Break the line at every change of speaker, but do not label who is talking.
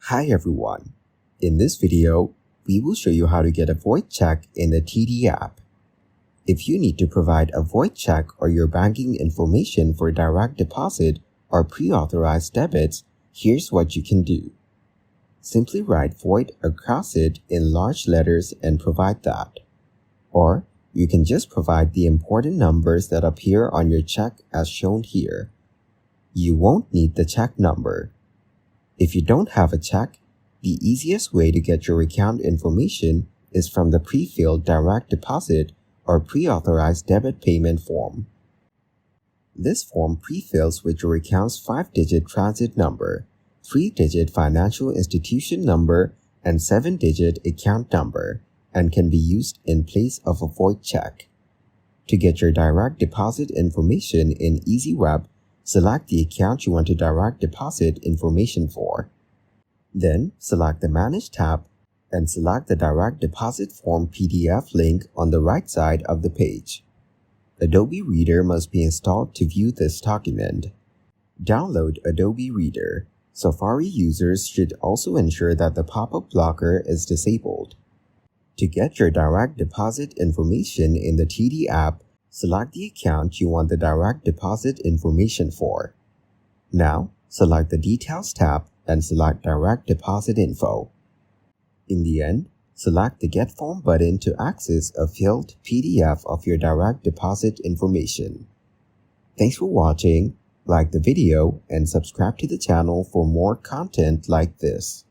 Hi everyone. In this video, we will show you how to get a void check in the TD app. If you need to provide a void check or your banking information for direct deposit or pre-authorized debits, here's what you can do. Simply write void across it in large letters and provide that. Or you can just provide the important numbers that appear on your check as shown here. You won't need the check number. If you don't have a check, the easiest way to get your account information is from the pre-filled direct deposit or pre-authorized debit payment form. This form pre-fills with your account's 5-digit transit number, 3-digit financial institution number, and 7-digit account number, and can be used in place of a void check. To get your direct deposit information in EasyWeb, select the account you want to direct deposit information for. Then, select the Manage tab and select the Direct Deposit Form PDF link on the right side of the page. Adobe Reader must be installed to view this document. Download Adobe Reader. Safari users should also ensure that the pop-up blocker is disabled. To get your direct deposit information in the TD app, select the account you want the direct deposit information for. Now, select the Details tab and select Direct Deposit Info. In the end, select the Get Form button to access a filled PDF of your direct deposit information. Thanks for watching, like the video, and subscribe to the channel for more content like this.